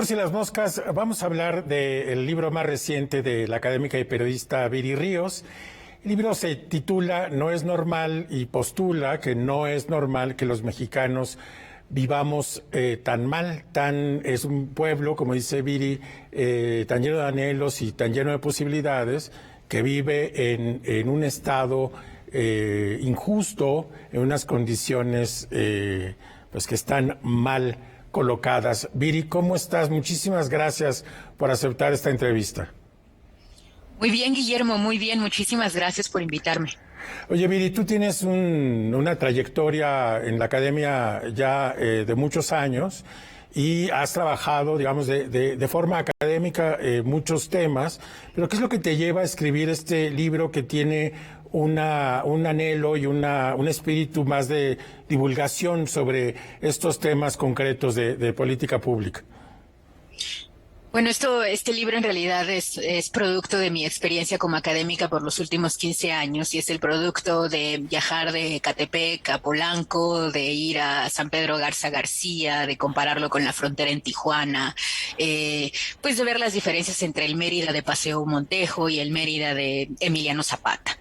Amigos y las moscas, vamos a hablar del libro más reciente de la académica y periodista Viri Ríos. El libro se titula No es normal y postula que no es normal que los mexicanos vivamos tan mal, es un pueblo, como dice Viri, tan lleno de anhelos y tan lleno de posibilidades, que vive en un estado injusto, en unas condiciones pues que están mal colocadas. Viri, ¿cómo estás? Muchísimas gracias por aceptar esta entrevista. Muy bien, Guillermo, muy bien. Muchísimas gracias por invitarme. Oye, Viri, tú tienes una trayectoria en la academia ya de muchos años y has trabajado, digamos, de forma académica muchos temas, pero ¿qué es lo que te lleva a escribir este libro que tiene un anhelo y un espíritu más de divulgación sobre estos temas concretos de política pública? Bueno, este libro en realidad es producto de mi experiencia como académica por los últimos 15 años y es el producto de viajar de Ecatepec a Polanco, de ir a San Pedro Garza García, de compararlo con la frontera en Tijuana, pues de ver las diferencias entre el Mérida de Paseo Montejo y el Mérida de Emiliano Zapata.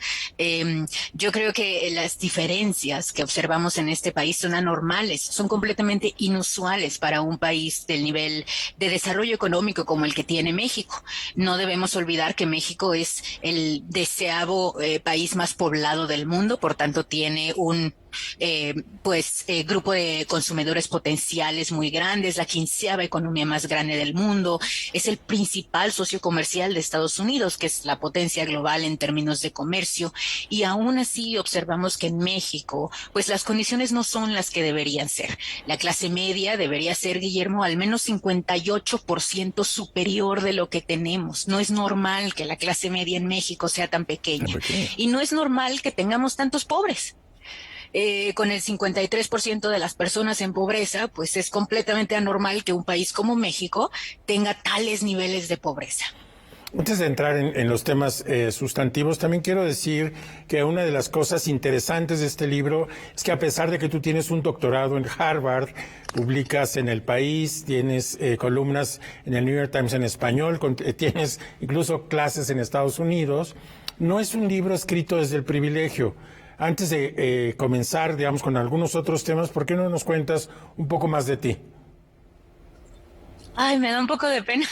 Yo creo que las diferencias que observamos en este país son anormales, son completamente inusuales para un país del nivel de desarrollo económico como el que tiene México. No debemos olvidar que México es el 10º país más poblado del mundo, por tanto tiene un grupo de consumidores potenciales muy grandes, la 15ª economía más grande del mundo, es el principal socio comercial de Estados Unidos, que es la potencia global en términos de comercio, y aún así observamos que en México, pues las condiciones no son las que deberían ser. La clase media debería ser, Guillermo, al menos 58% superior de lo que tenemos. No es normal que la clase media en México sea tan pequeña, y no es normal que tengamos tantos pobres. Con el 53% de las personas en pobreza, pues es completamente anormal que un país como México tenga tales niveles de pobreza. Antes de entrar en los temas sustantivos, también quiero decir que una de las cosas interesantes de este libro es que a pesar de que tú tienes un doctorado en Harvard, publicas en El País, tienes columnas en el New York Times en español, tienes incluso clases en Estados Unidos, no es un libro escrito desde el privilegio. Antes de comenzar, digamos, con algunos otros temas, ¿por qué no nos cuentas un poco más de ti? Ay, me da un poco de pena.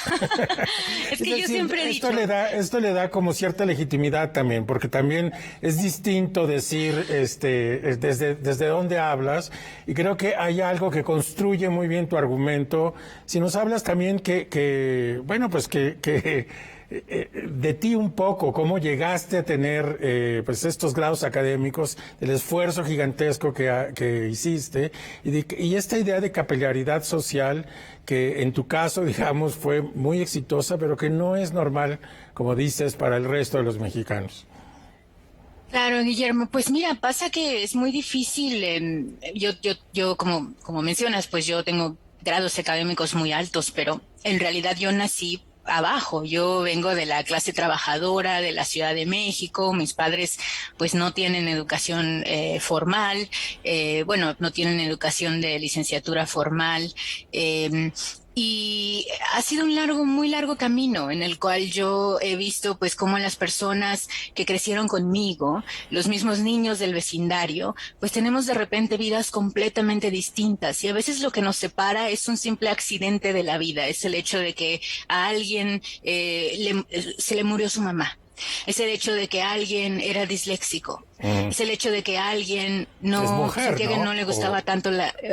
Es que yo siempre he dicho. Esto le da como cierta legitimidad también, porque también es distinto decir desde dónde hablas, y creo que hay algo que construye muy bien tu argumento. Si nos hablas también que de ti un poco, cómo llegaste a tener pues estos grados académicos, el esfuerzo gigantesco que hiciste, y esta idea de capilaridad social que en tu caso, digamos, fue muy exitosa, pero que no es normal, como dices, para el resto de los mexicanos. Claro, Guillermo, pues mira, pasa que es muy difícil. Yo como mencionas, pues yo tengo grados académicos muy altos, pero en realidad yo nací abajo. Yo vengo de la clase trabajadora de la Ciudad de México. Mis padres pues no tienen educación formal, no tienen educación de licenciatura formal. Y ha sido un muy largo camino en el cual yo he visto pues cómo las personas que crecieron conmigo, los mismos niños del vecindario, pues tenemos de repente vidas completamente distintas, y a veces lo que nos separa es un simple accidente de la vida, es el hecho de que a alguien se le murió su mamá. Es el hecho de que alguien era disléxico. Es el hecho de que alguien sentía que no le gustaba tanto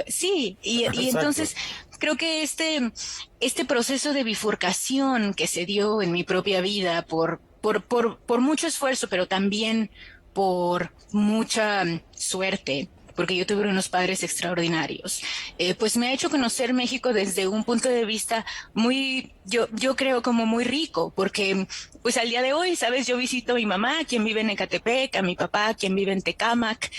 sí, y entonces creo que este proceso de bifurcación que se dio en mi propia vida por mucho esfuerzo, pero también por mucha suerte, porque yo tuve unos padres extraordinarios, pues me ha hecho conocer México desde un punto de vista yo creo como muy rico, porque pues al día de hoy, sabes, yo visito a mi mamá, quien vive en Ecatepec, a mi papá, quien vive en Tecámac,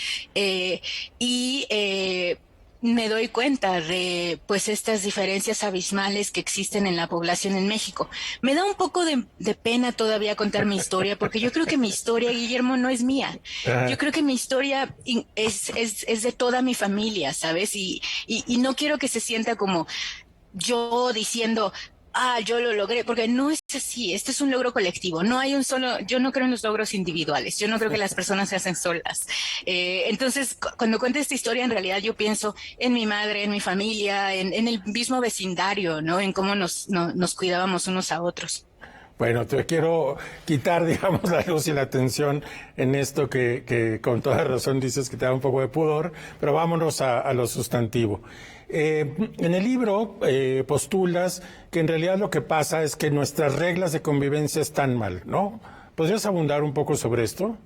me doy cuenta de pues estas diferencias abismales que existen en la población en México. Me da un poco de pena todavía contar mi historia, porque yo creo que mi historia, Guillermo, no es mía. Yo creo que mi historia es de toda mi familia, ¿sabes? Y no quiero que se sienta como yo diciendo, yo lo logré, porque no es así, esto es un logro colectivo, no hay un solo, yo no creo en los logros individuales, yo no creo que las personas se hacen solas. Entonces, cuando cuento esta historia, en realidad yo pienso en mi madre, en mi familia, en el mismo vecindario, ¿no? En cómo nos cuidábamos unos a otros. Bueno, te quiero quitar, digamos, la luz y la atención en esto que con toda razón dices que te da un poco de pudor, pero vámonos a lo sustantivo. En el libro postulas que en realidad lo que pasa es que nuestras reglas de convivencia están mal, ¿no? ¿Podrías abundar un poco sobre esto?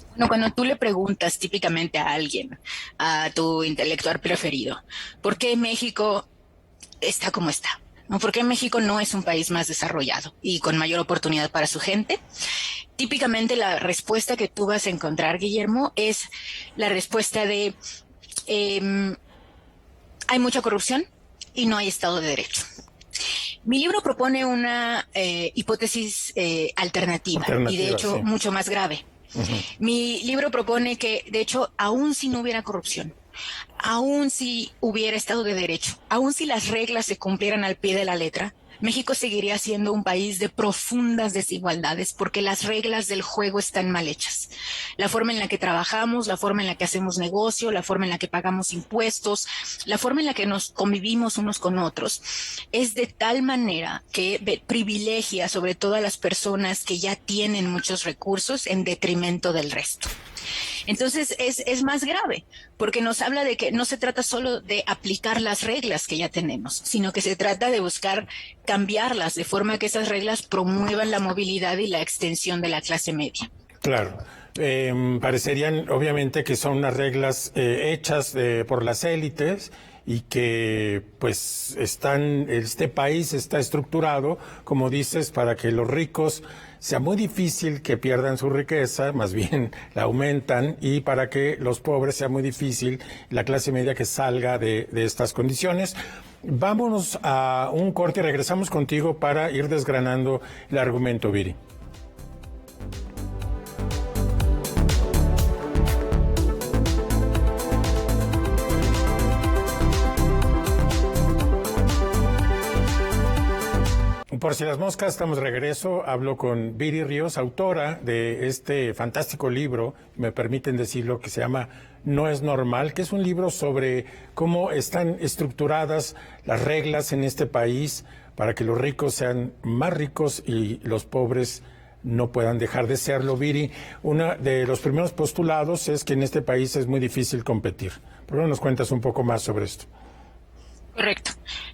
Bueno, cuando tú le preguntas típicamente a alguien, a tu intelectual preferido, ¿por qué México está como está? ¿No? ¿Por qué México no es un país más desarrollado y con mayor oportunidad para su gente? Típicamente la respuesta que tú vas a encontrar, Guillermo, es la respuesta de hay mucha corrupción y no hay Estado de Derecho. Mi libro propone una hipótesis alternativa y de hecho sí. mucho más grave. Mi libro propone que, de hecho, aun si no hubiera corrupción, aun si hubiera Estado de Derecho, aun si las reglas se cumplieran al pie de la letra, México seguiría siendo un país de profundas desigualdades porque las reglas del juego están mal hechas. La forma en la que trabajamos, la forma en la que hacemos negocio, la forma en la que pagamos impuestos, la forma en la que nos convivimos unos con otros, es de tal manera que privilegia sobre todo a las personas que ya tienen muchos recursos en detrimento del resto. Entonces es más grave, porque nos habla de que no se trata solo de aplicar las reglas que ya tenemos, sino que se trata de buscar cambiarlas de forma que esas reglas promuevan la movilidad y la extensión de la clase media. Claro. Parecerían obviamente que son unas reglas hechas por las élites y que pues este país está estructurado, como dices, para que los ricos sea muy difícil que pierdan su riqueza, más bien la aumentan, y para que los pobres sea muy difícil la clase media que salga de estas condiciones. Vámonos a un corte y regresamos contigo para ir desgranando el argumento, Viri. Por si las moscas, estamos de regreso. Hablo con Viri Ríos, autora de este fantástico libro, me permiten decirlo, que se llama No es normal, que es un libro sobre cómo están estructuradas las reglas en este país para que los ricos sean más ricos y los pobres no puedan dejar de serlo. Viri, uno de los primeros postulados es que en este país es muy difícil competir. ¿Por qué no nos cuentas un poco más sobre esto? Correcto.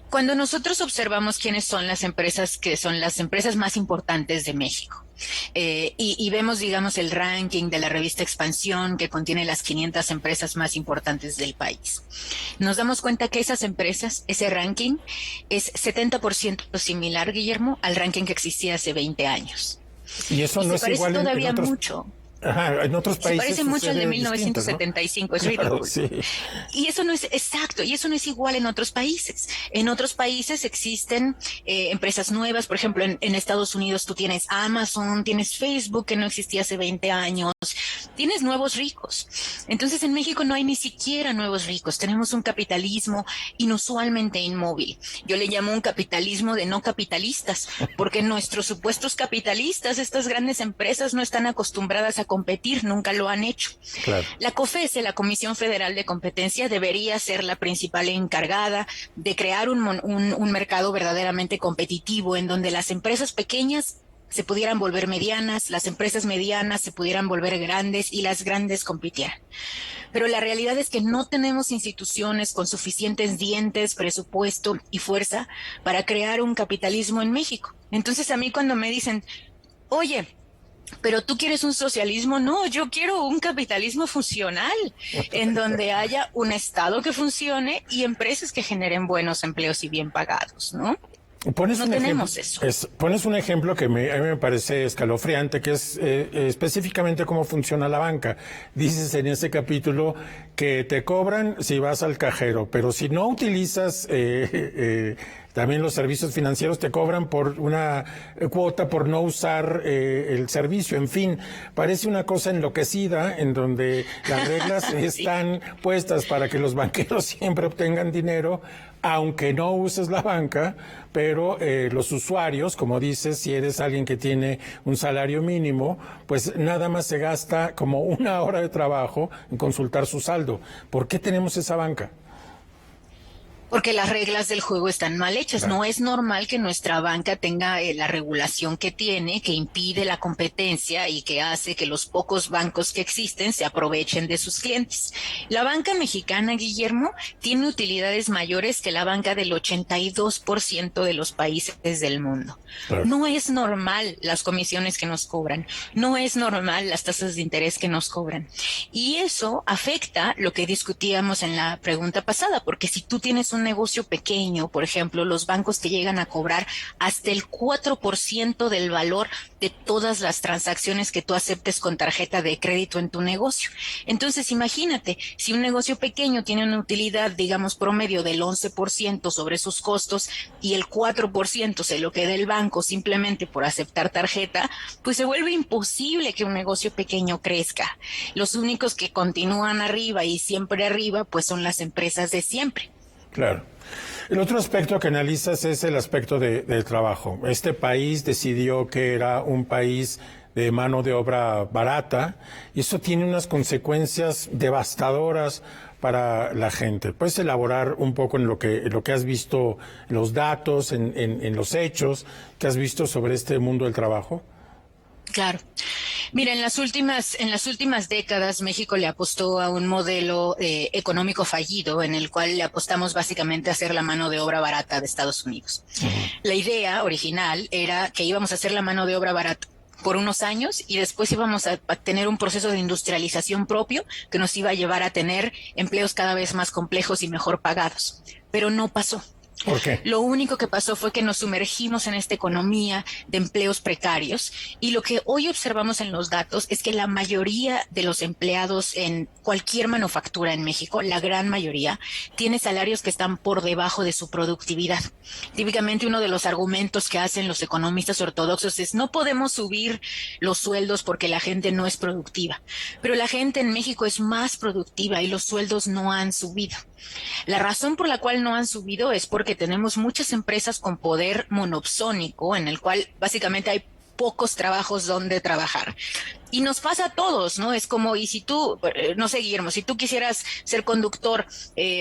Cuando nosotros observamos quiénes son las empresas que son las empresas más importantes de México, y vemos, digamos, el ranking de la revista Expansión que contiene las 500 empresas más importantes del país, nos damos cuenta que esas empresas, ese ranking, es 70% similar, Guillermo, al ranking que existía hace 20 años. Y eso no es igual todavía en otros... mucho. Ajá, en otros países. Se parece mucho al de 1975, ¿no? Es ridículo. Claro, sí. Y eso no es exacto, y eso no es igual en otros países. En otros países existen empresas nuevas, por ejemplo, en Estados Unidos tú tienes Amazon, tienes Facebook, que no existía hace 20 años, tienes nuevos ricos. Entonces en México no hay ni siquiera nuevos ricos, tenemos un capitalismo inusualmente inmóvil. Yo le llamo un capitalismo de no capitalistas, porque nuestros supuestos capitalistas, estas grandes empresas, no están acostumbradas a competir, nunca lo han hecho. Claro. La COFESE, la Comisión Federal de Competencia, debería ser la principal encargada de crear un mercado verdaderamente competitivo en donde las empresas pequeñas se pudieran volver medianas, las empresas medianas se pudieran volver grandes y las grandes compitieran. Pero la realidad es que no tenemos instituciones con suficientes dientes, presupuesto y fuerza para crear un capitalismo en México. Entonces a mí cuando me dicen, oye, pero tú quieres un socialismo, no, yo quiero un capitalismo funcional, en donde haya un Estado que funcione y empresas que generen buenos empleos y bien pagados, ¿no? No tenemos eso. Pones un ejemplo que a mí me parece escalofriante, que es específicamente cómo funciona la banca. Dices en ese capítulo que te cobran si vas al cajero, pero si no utilizas También los servicios financieros te cobran por una cuota por no usar el servicio. En fin, parece una cosa enloquecida en donde las reglas están puestas para que los banqueros siempre obtengan dinero, aunque no uses la banca, pero los usuarios, como dices, si eres alguien que tiene un salario mínimo, pues nada más se gasta como una hora de trabajo en consultar su saldo. ¿Por qué tenemos esa banca? Porque las reglas del juego están mal hechas. Claro. No es normal que nuestra banca tenga la regulación que tiene, que impide la competencia y que hace que los pocos bancos que existen se aprovechen de sus clientes. La banca mexicana, Guillermo, tiene utilidades mayores que la banca del 82% de los países del mundo. Claro. No es normal las comisiones que nos cobran. No es normal las tasas de interés que nos cobran. Y eso afecta lo que discutíamos en la pregunta pasada, porque si tú tienes un negocio pequeño, por ejemplo, los bancos te llegan a cobrar hasta el 4% del valor de todas las transacciones que tú aceptes con tarjeta de crédito en tu negocio. Entonces, imagínate, si un negocio pequeño tiene una utilidad, digamos, promedio del 11% sobre sus costos y el 4% se lo queda el banco simplemente por aceptar tarjeta, pues se vuelve imposible que un negocio pequeño crezca. Los únicos que continúan arriba y siempre arriba, pues son las empresas de siempre. Claro. El otro aspecto que analizas es el aspecto del trabajo. Este país decidió que era un país de mano de obra barata y eso tiene unas consecuencias devastadoras para la gente. ¿Puedes elaborar un poco en lo que has visto, los datos, en los hechos que has visto sobre este mundo del trabajo? Claro. Mira, en las últimas décadas México le apostó a un modelo económico fallido en el cual le apostamos básicamente a hacer la mano de obra barata de Estados Unidos. Uh-huh. La idea original era que íbamos a hacer la mano de obra barata por unos años y después íbamos a tener un proceso de industrialización propio que nos iba a llevar a tener empleos cada vez más complejos y mejor pagados. Pero no pasó. ¿Por qué? Lo único que pasó fue que nos sumergimos en esta economía de empleos precarios y lo que hoy observamos en los datos es que la mayoría de los empleados en cualquier manufactura en México, la gran mayoría, tiene salarios que están por debajo de su productividad. Típicamente uno de los argumentos que hacen los economistas ortodoxos es no podemos subir los sueldos porque la gente no es productiva, pero la gente en México es más productiva y los sueldos no han subido. La razón por la cual no han subido es porque tenemos muchas empresas con poder monopsónico en el cual básicamente hay pocos trabajos donde trabajar. Y nos pasa a todos, ¿no? Es como, y si tú, no sé, Guillermo, si tú quisieras ser conductor,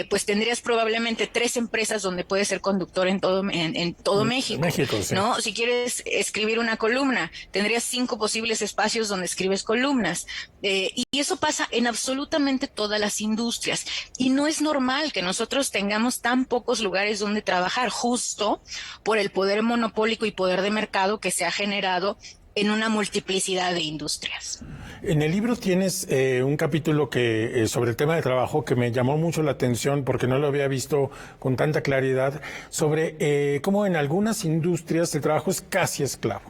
pues tendrías probablemente 3 empresas donde puedes ser conductor en todo México, sí. ¿no? Si quieres escribir una columna, tendrías 5 posibles espacios donde escribes columnas. Y eso pasa en absolutamente todas las industrias. Y no es normal que nosotros tengamos tan pocos lugares donde trabajar, justo por el poder monopólico y poder de mercado que se ha generado en una multiplicidad de industrias. En el libro tienes un capítulo que sobre el tema de trabajo que me llamó mucho la atención porque no lo había visto con tanta claridad, sobre cómo en algunas industrias el trabajo es casi esclavo.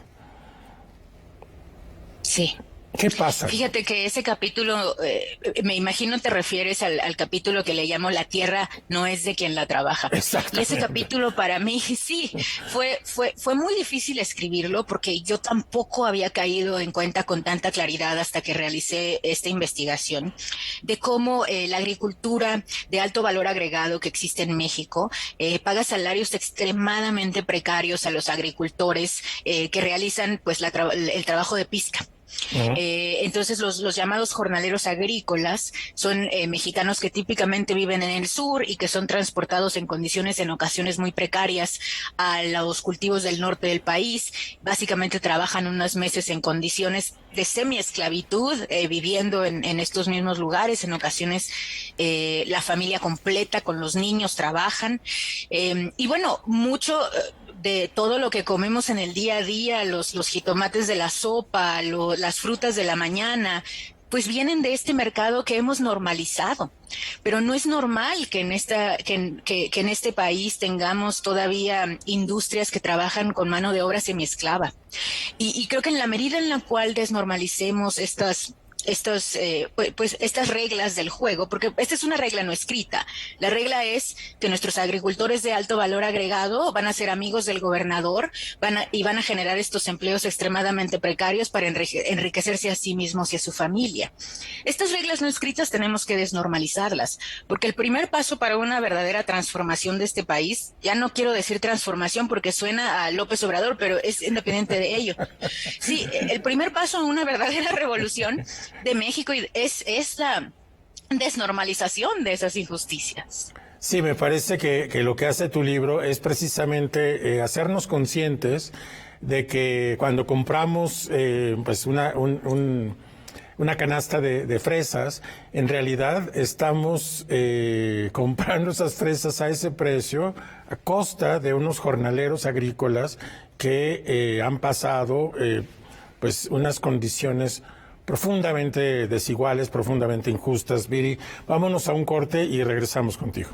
Sí. ¿Qué pasa? Fíjate que ese capítulo, me imagino te refieres al capítulo que le llamo La tierra no es de quien la trabaja. Y ese capítulo para mí, sí, fue muy difícil escribirlo porque yo tampoco había caído en cuenta con tanta claridad hasta que realicé esta investigación de cómo la agricultura de alto valor agregado que existe en México paga salarios extremadamente precarios a los agricultores que realizan pues el trabajo de pizca. Uh-huh. Entonces los llamados jornaleros agrícolas son mexicanos que típicamente viven en el sur y que son transportados en condiciones en ocasiones muy precarias a los cultivos del norte del país. Básicamente trabajan unos meses en condiciones de semiesclavitud, viviendo en estos mismos lugares. En ocasiones la familia completa con los niños trabajan. Y bueno, mucho de todo lo que comemos en el día a día, los jitomates de la sopa, las frutas de la mañana, pues vienen de este mercado que hemos normalizado. Pero no es normal que en este país tengamos todavía industrias que trabajan con mano de obra semiesclava. Y creo que en la medida en la cual desnormalicemos estas estas reglas del juego, porque esta es una regla no escrita. La regla es que nuestros agricultores de alto valor agregado van a ser amigos del gobernador, y van a generar estos empleos extremadamente precarios para enriquecerse a sí mismos y a su familia. Estas reglas no escritas tenemos que desnormalizarlas, porque el primer paso para una verdadera transformación de este país, ya no quiero decir transformación porque suena a López Obrador, pero es independiente de ello. Sí, el primer paso a una verdadera revolución de México es la desnormalización de esas injusticias. Sí, me parece que lo que hace tu libro es precisamente hacernos conscientes de que cuando compramos pues una canasta de fresas, en realidad estamos comprando esas fresas a ese precio a costa de unos jornaleros agrícolas que han pasado pues unas condiciones profundamente desiguales, profundamente injustas. Viri, vámonos a un corte y regresamos contigo.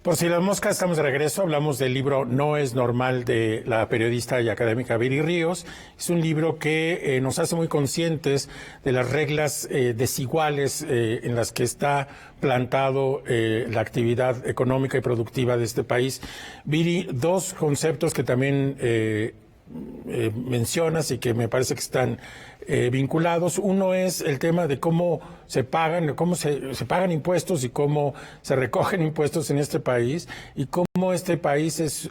Por si las moscas, estamos de regreso. Hablamos del libro No es normal de la periodista y académica Viri Ríos. Es un libro que nos hace muy conscientes de las reglas desiguales en las que está plantado la actividad económica y productiva de este país. Viri, dos conceptos que también mencionas y que me parece que están vinculados. Uno es el tema de cómo se pagan impuestos y cómo se recogen impuestos en este país y cómo este país es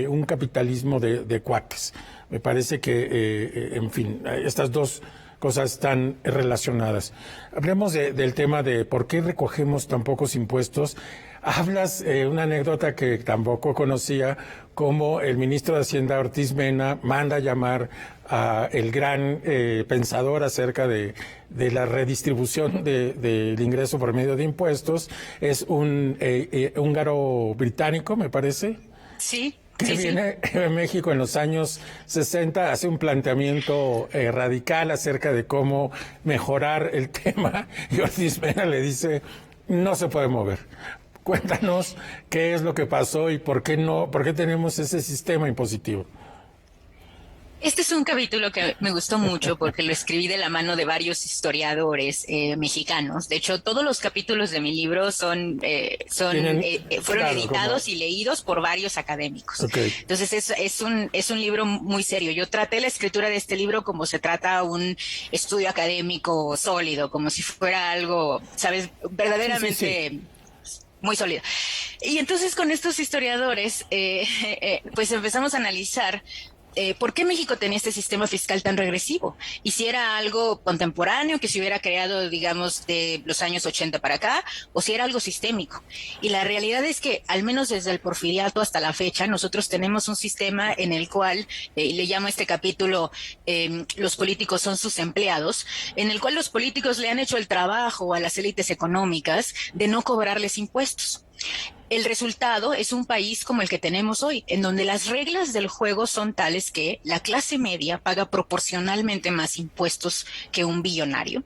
un capitalismo de cuates. Me parece que, en fin, estas dos cosas están relacionadas. Hablemos del tema de por qué recogemos tan pocos impuestos. Hablas una anécdota que tampoco conocía, como el ministro de Hacienda, Ortiz Mena, manda llamar a el gran pensador acerca de la redistribución del ingreso por medio de impuestos. Es un húngaro británico, me parece. Sí. Que viene a México en los años 60, hace un planteamiento radical acerca de cómo mejorar el tema, y Ortiz Mena le dice, no se puede mover. Cuéntanos qué es lo que pasó y por qué tenemos ese sistema impositivo. Este es un capítulo que me gustó mucho porque lo escribí de la mano de varios historiadores mexicanos. De hecho, todos los capítulos de mi libro fueron editados y leídos por varios académicos. Okay. Entonces es un libro muy serio. Yo traté la escritura de este libro como se trata un estudio académico sólido, como si fuera algo, ¿sabes? Verdaderamente... Sí. Muy sólida. Y entonces con estos historiadores, pues empezamos a analizar por qué México tenía este sistema fiscal tan regresivo, y si era algo contemporáneo que se hubiera creado, digamos, de los años 80 para acá, o si era algo sistémico. Y la realidad es que, al menos desde el porfiriato hasta la fecha, nosotros tenemos un sistema en el cual, le llamo a este capítulo, los políticos son sus empleados, en el cual los políticos le han hecho el trabajo a las élites económicas de no cobrarles impuestos. El resultado es un país como el que tenemos hoy, en donde las reglas del juego son tales que la clase media paga proporcionalmente más impuestos que un billonario,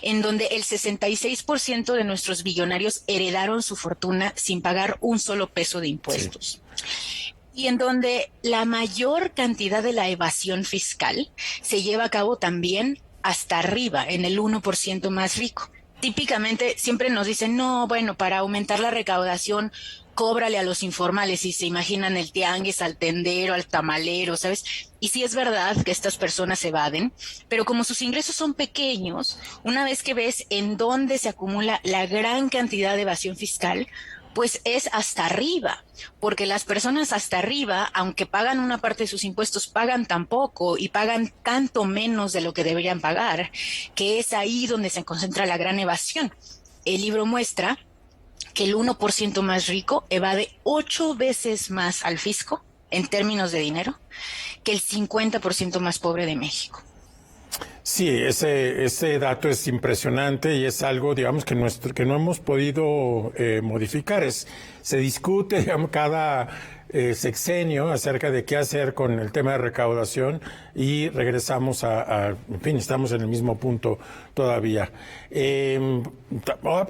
en donde el 66% de nuestros billonarios heredaron su fortuna sin pagar un solo peso de impuestos. Sí. Y en donde la mayor cantidad de la evasión fiscal se lleva a cabo también hasta arriba, en el 1% más rico. Típicamente siempre nos dicen, no, bueno, para aumentar la recaudación, cóbrale a los informales, y se imaginan el tianguis, al tendero, al tamalero, ¿sabes? Y sí es verdad que estas personas evaden, pero como sus ingresos son pequeños, una vez que ves en dónde se acumula la gran cantidad de evasión fiscal, pues es hasta arriba, porque las personas hasta arriba, aunque pagan una parte de sus impuestos, pagan tan poco y pagan tanto menos de lo que deberían pagar, que es ahí donde se concentra la gran evasión. El libro muestra que el 1% más rico evade 8 veces más al fisco, en términos de dinero, que el 50% más pobre de México. Sí, ese dato es impresionante y es algo, digamos, que no hemos podido modificar. Se discute, digamos, cada sexenio acerca de qué hacer con el tema de recaudación y regresamos en fin, estamos en el mismo punto todavía.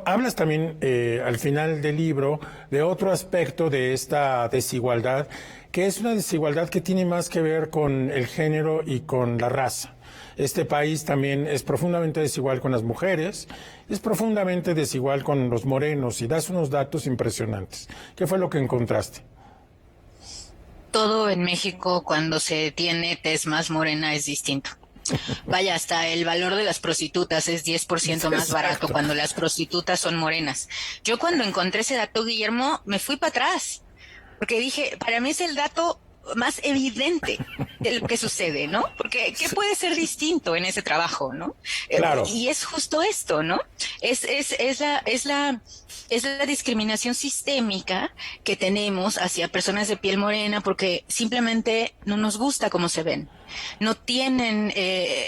Hablas también al final del libro de otro aspecto de esta desigualdad, que es una desigualdad que tiene más que ver con el género y con la raza. Este país también es profundamente desigual con las mujeres, es profundamente desigual con los morenos, y das unos datos impresionantes. ¿Qué fue lo que encontraste? Todo en México, cuando se tiene tez más morena, es distinto. Vaya, hasta el valor de las prostitutas es 10% más barato cuando las prostitutas son morenas. Yo cuando encontré ese dato, Guillermo, me fui para atrás, porque dije, para mí es el dato más evidente de lo que sucede, ¿no? Porque ¿qué puede ser distinto en ese trabajo, no? Claro. Y es justo esto, ¿no? Es la discriminación sistémica que tenemos hacia personas de piel morena porque simplemente no nos gusta cómo se ven. No tienen,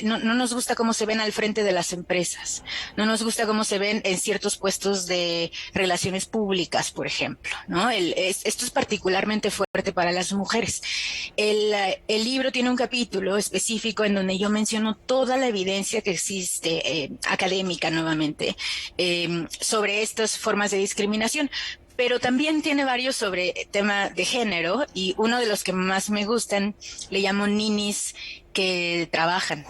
no nos gusta cómo se ven al frente de las empresas. No nos gusta cómo se ven en ciertos puestos de relaciones públicas, por ejemplo, ¿no? Esto es particularmente fuerte para las mujeres. El libro tiene un capítulo específico en donde yo menciono toda la evidencia que existe, académica nuevamente, sobre estas formas de discriminación. Pero también tiene varios sobre tema de género, y uno de los que más me gustan le llamo ninis que trabajan.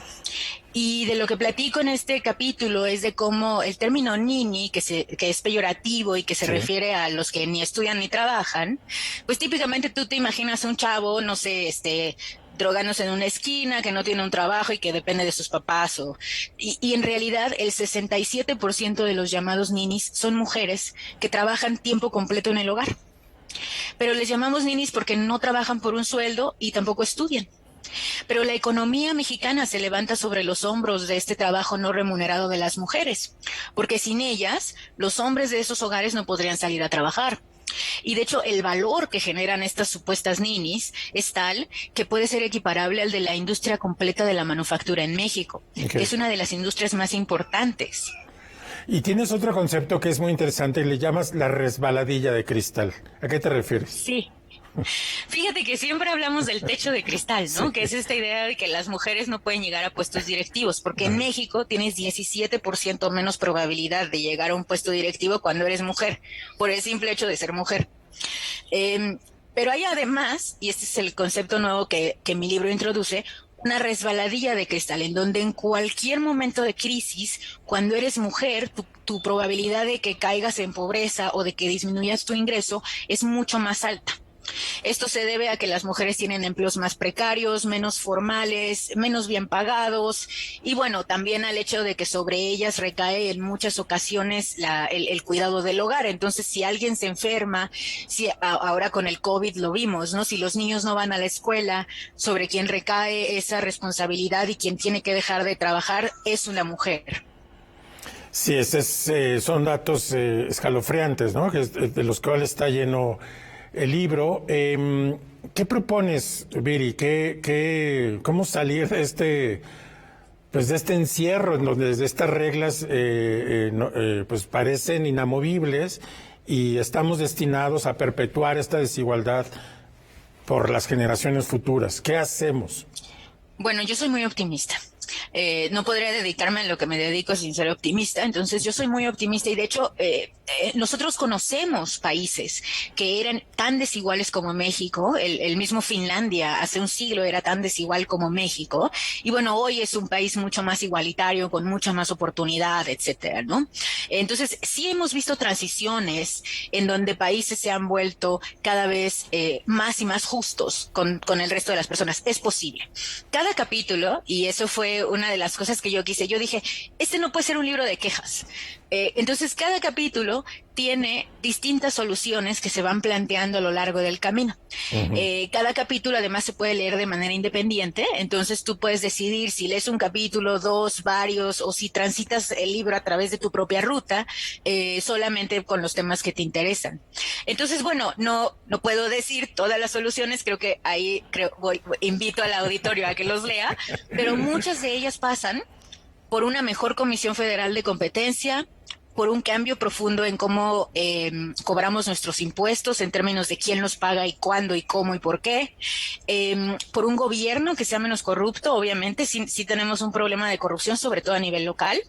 Y de lo que platico en este capítulo es de cómo el término nini, que es peyorativo y que se refiere a los que ni estudian ni trabajan, pues típicamente tú te imaginas a un chavo, no sé, drogándose en una esquina, que no tiene un trabajo y que depende de sus papás. Y en realidad el 67% de los llamados ninis son mujeres que trabajan tiempo completo en el hogar. Pero les llamamos ninis porque no trabajan por un sueldo y tampoco estudian. Pero la economía mexicana se levanta sobre los hombros de este trabajo no remunerado de las mujeres, porque sin ellas, los hombres de esos hogares no podrían salir a trabajar. Y de hecho, el valor que generan estas supuestas ninis es tal que puede ser equiparable al de la industria completa de la manufactura en México, que es una de las industrias más importantes. Y tienes otro concepto que es muy interesante y le llamas la resbaladilla de cristal. ¿A qué te refieres? Sí. Fíjate que siempre hablamos del techo de cristal, ¿no? Sí. Que es esta idea de que las mujeres no pueden llegar a puestos directivos, porque en México tienes 17% menos probabilidad de llegar a un puesto directivo cuando eres mujer, por el simple hecho de ser mujer. Pero hay además, y este es el concepto nuevo que mi libro introduce, una resbaladilla de cristal, en donde en cualquier momento de crisis, cuando eres mujer, tu probabilidad de que caigas en pobreza o de que disminuyas tu ingreso es mucho más alta. Esto se debe a que las mujeres tienen empleos más precarios, menos formales, menos bien pagados, y bueno, también al hecho de que sobre ellas recae en muchas ocasiones el cuidado del hogar. Entonces, si alguien se enferma, ahora con el COVID lo vimos, ¿no? Si los niños no van a la escuela, sobre quien recae esa responsabilidad y quien tiene que dejar de trabajar es una mujer. Sí, son datos escalofriantes, ¿no? De los cuales está lleno el libro. ¿Qué propones, Viri? ¿Cómo salir de este encierro en donde estas reglas pues parecen inamovibles y estamos destinados a perpetuar esta desigualdad por las generaciones futuras? ¿Qué hacemos? Bueno, yo soy muy optimista. No podría dedicarme a lo que me dedico sin ser optimista, entonces yo soy muy optimista y de hecho nosotros conocemos países que eran tan desiguales como México. El mismo Finlandia hace un siglo era tan desigual como México, y bueno, hoy es un país mucho más igualitario, con mucha más oportunidad, etcétera, ¿no? Entonces sí hemos visto transiciones en donde países se han vuelto cada vez más y más justos con el resto de las personas. Es posible. Cada capítulo, y eso fue una de las cosas que yo quise, yo dije, este no puede ser un libro de quejas. Entonces cada capítulo tiene distintas soluciones que se van planteando a lo largo del camino. Cada capítulo además se puede leer de manera independiente, entonces tú puedes decidir si lees un capítulo, dos, varios, o si transitas el libro a través de tu propia ruta, solamente con los temas que te interesan. Entonces, bueno, no puedo decir todas las soluciones, creo que ahí invito al auditorio a que los lea, pero muchas de ellas pasan por una mejor Comisión Federal de Competencia, por un cambio profundo en cómo cobramos nuestros impuestos en términos de quién los paga y cuándo y cómo y por qué, por un gobierno que sea menos corrupto, obviamente, sí tenemos un problema de corrupción, sobre todo a nivel local,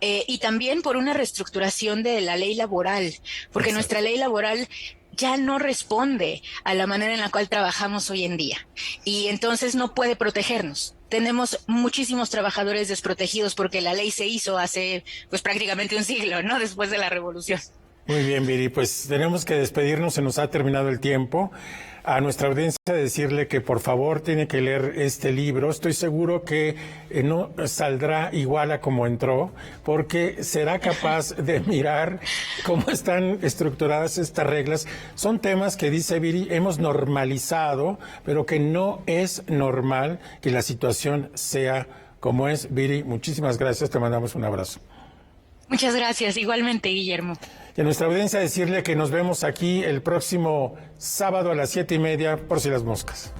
y también por una reestructuración de la ley laboral, porque Exacto. nuestra ley laboral ya no responde a la manera en la cual trabajamos hoy en día y entonces no puede protegernos. Tenemos muchísimos trabajadores desprotegidos porque la ley se hizo hace pues prácticamente un siglo, ¿no? Después de la revolución. Muy bien, Viri, pues tenemos que despedirnos, se nos ha terminado el tiempo. A nuestra audiencia decirle que por favor tiene que leer este libro. Estoy seguro que no saldrá igual a como entró, porque será capaz de mirar cómo están estructuradas estas reglas. Son temas que, dice Viri, hemos normalizado, pero que no es normal que la situación sea como es. Viri, muchísimas gracias, te mandamos un abrazo. Muchas gracias, igualmente, Guillermo. Y a nuestra audiencia decirle que nos vemos aquí el próximo sábado a las 7:30 por si las moscas.